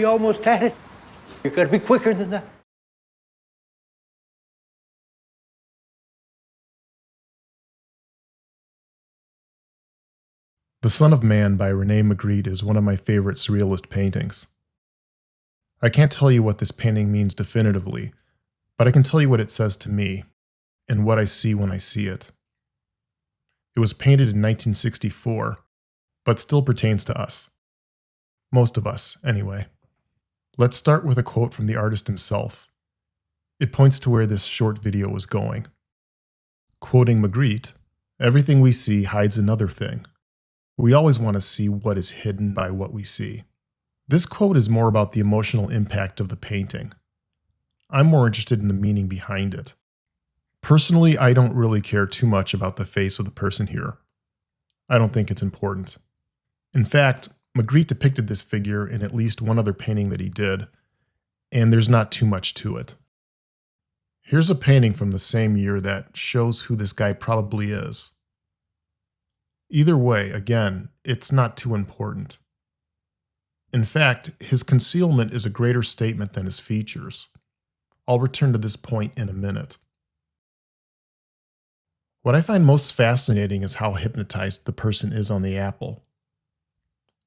you almost had it. You gotta be quicker than that. The Son of Man by Rene Magritte is one of my favorite surrealist paintings. I can't tell you what this painting means definitively, but I can tell you what it says to me, and what I see when I see it. It was painted in 1964, but still pertains to us. Most of us, anyway. Let's start with a quote from the artist himself. It points to where this short video was going. Quoting Magritte, "Everything we see hides another thing. We always want to see what is hidden by what we see." This quote is more about the emotional impact of the painting. I'm more interested in the meaning behind it. Personally, I don't really care too much about the face of the person here. I don't think it's important. In fact, Magritte depicted this figure in at least one other painting that he did, and there's not too much to it. Here's a painting from the same year that shows who this guy probably is. Either way, again, it's not too important. In fact, his concealment is a greater statement than his features. I'll return to this point in a minute. What I find most fascinating is how hypnotized the person is on the apple.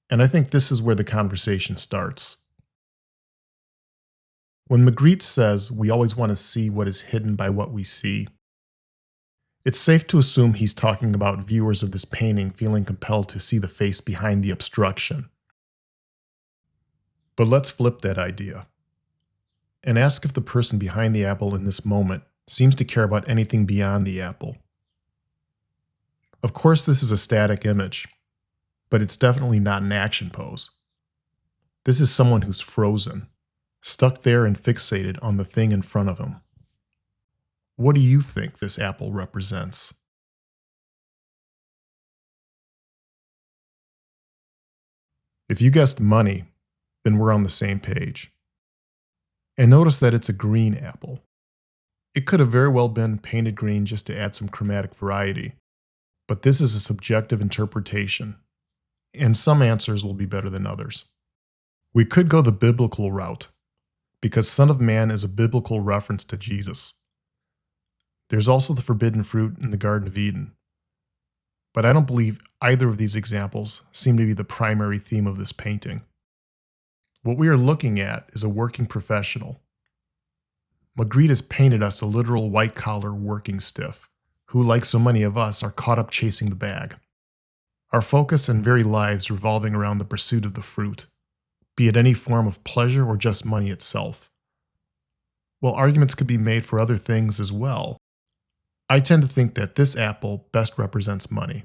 And I think this is where the conversation starts. When Magritte says we always want to see what is hidden by what we see, it's safe to assume he's talking about viewers of this painting feeling compelled to see the face behind the obstruction. But let's flip that idea and ask if the person behind the apple in this moment seems to care about anything beyond the apple. Of course, this is a static image, but it's definitely not an action pose. This is someone who's frozen, stuck there and fixated on the thing in front of him. What do you think this apple represents? If you guessed money, then we're on the same page. And notice that it's a green apple. It could have very well been painted green just to add some chromatic variety, but this is a subjective interpretation, and some answers will be better than others. We could go the biblical route, because Son of Man is a biblical reference to Jesus. There's also the forbidden fruit in the Garden of Eden. But I don't believe either of these examples seem to be the primary theme of this painting. What we are looking at is a working professional. Magritte has painted us a literal white-collar working stiff, who, like so many of us, are caught up chasing the bag. Our focus and very lives revolving around the pursuit of the fruit, be it any form of pleasure or just money itself. While arguments could be made for other things as well, I tend to think that this apple best represents money.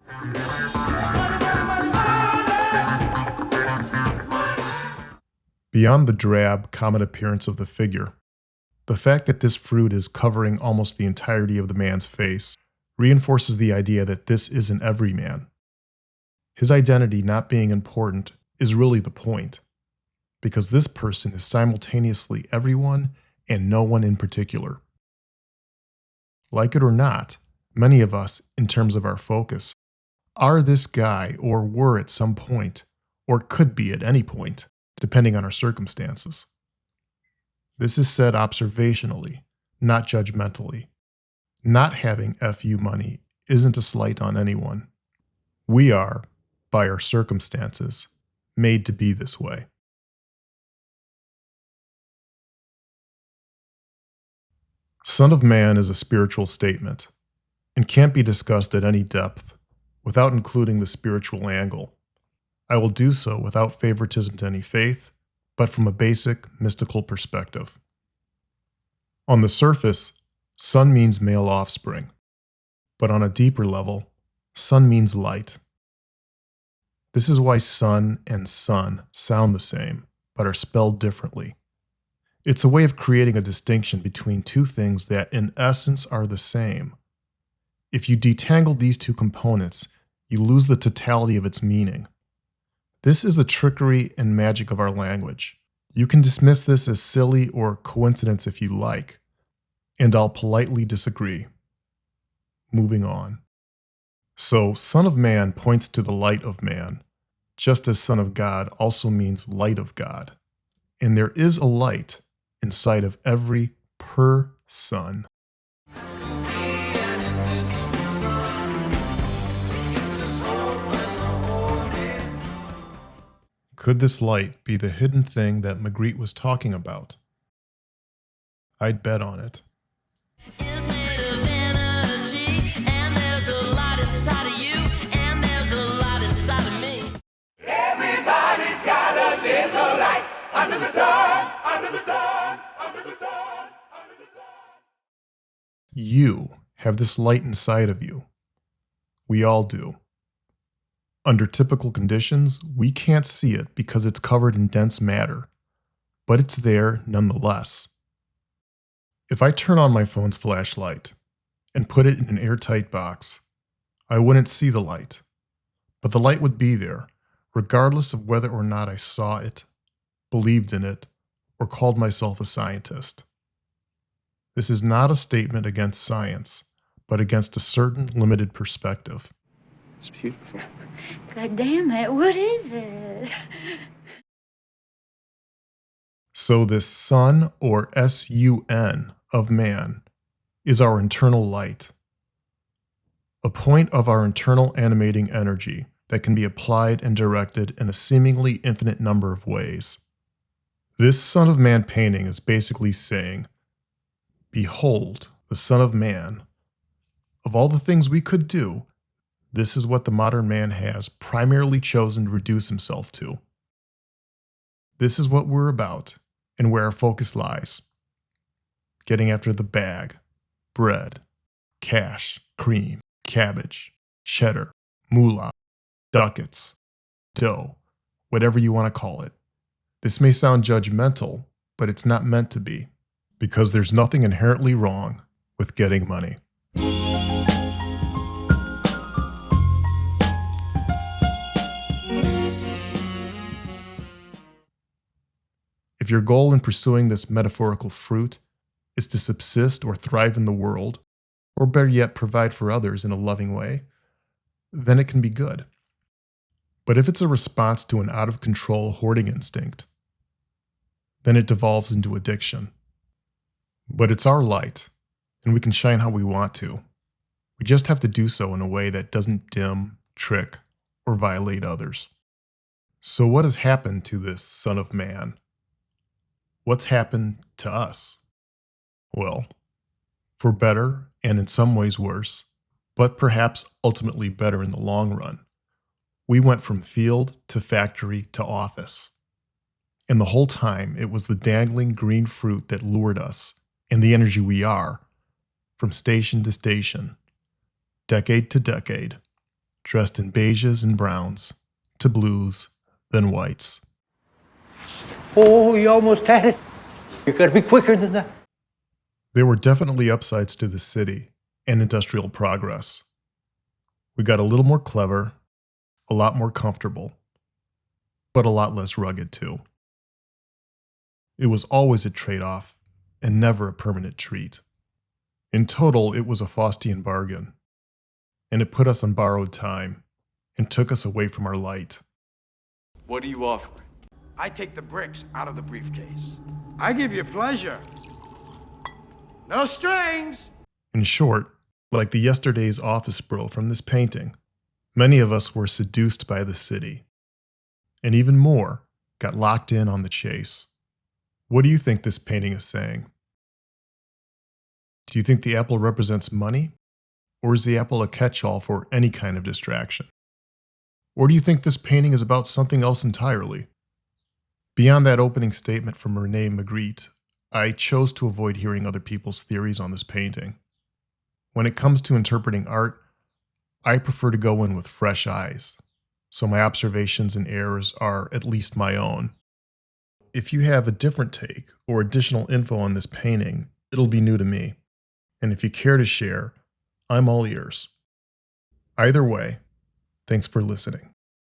Beyond the drab, common appearance of the figure, the fact that this fruit is covering almost the entirety of the man's face reinforces the idea that this isn't every man. His identity not being important is really the point, because this person is simultaneously everyone and no one in particular. Like it or not, many of us, in terms of our focus, are this guy or were at some point, or could be at any point, depending on our circumstances. This is said observationally, not judgmentally. Not having FU money isn't a slight on anyone. We are, by our circumstances, made to be this way. Son of Man is a spiritual statement, and can't be discussed at any depth without including the spiritual angle. I will do so without favoritism to any faith, but from a basic, mystical perspective. On the surface, son means male offspring, but on a deeper level, son means light. This is why son and sun sound the same, but are spelled differently. It's a way of creating a distinction between two things that in essence are the same. If you detangle these two components, you lose the totality of its meaning. This is the trickery and magic of our language. You can dismiss this as silly or coincidence if you like, and I'll politely disagree. Moving on. So, Son of Man points to the light of man, just as Son of God also means light of God. And there is a light inside of every person. Could this light be the hidden thing that Magritte was talking about? I'd bet on it. Is made of energy, and there's a lot inside of you, and there's a lot inside of me. Everybody's got a little light under the sun, under the sun, under the sun, under the sun. You have this light inside of you. We all do. Under typical conditions, we can't see it because it's covered in dense matter, but it's there nonetheless. If I turn on my phone's flashlight and put it in an airtight box, I wouldn't see the light, but the light would be there, regardless of whether or not I saw it, believed in it, or called myself a scientist. This is not a statement against science, but against a certain limited perspective. It's beautiful. God damn it, what is it? So this sun, or S-U-N, of man is our internal light, a point of our internal animating energy that can be applied and directed in a seemingly infinite number of ways. This Son of Man painting is basically saying, behold, the Son of Man. Of all the things we could do, this is what the modern man has primarily chosen to reduce himself to. This is what we're about, and where our focus lies. Getting after the bag, bread, cash, cream, cabbage, cheddar, moolah, ducats, dough, whatever you want to call it. This may sound judgmental, but it's not meant to be, because there's nothing inherently wrong with getting money. If your goal in pursuing this metaphorical fruit is to subsist or thrive in the world, or better yet, provide for others in a loving way, then it can be good. But if it's a response to an out-of-control hoarding instinct, then it devolves into addiction. But it's our light, and we can shine how we want to. We just have to do so in a way that doesn't dim, trick, or violate others. So what has happened to this Son of Man? What's happened to us? Well, for better and in some ways worse, but perhaps ultimately better in the long run, we went from field to factory to office. And the whole time it was the dangling green fruit that lured us, and the energy we are, from station to station, decade to decade, dressed in beiges and browns, to blues, then whites. Oh, you almost had it. You gotta be quicker than that. There were definitely upsides to the city and industrial progress. We got a little more clever, a lot more comfortable, but a lot less rugged too. It was always a trade-off and never a permanent treat. In total, it was a Faustian bargain, and it put us on borrowed time and took us away from our light. What are you offering? I take the bricks out of the briefcase. I give you pleasure. No strings. In short, like the yesterday's office bro from this painting, many of us were seduced by the city, and even more, got locked in on the chase. What do you think this painting is saying? Do you think the apple represents money? Or is the apple a catch-all for any kind of distraction? Or do you think this painting is about something else entirely? Beyond that opening statement from Rene Magritte, I chose to avoid hearing other people's theories on this painting. When it comes to interpreting art, I prefer to go in with fresh eyes, so my observations and errors are at least my own. If you have a different take or additional info on this painting, it'll be new to me. And if you care to share, I'm all ears. Either way, thanks for listening.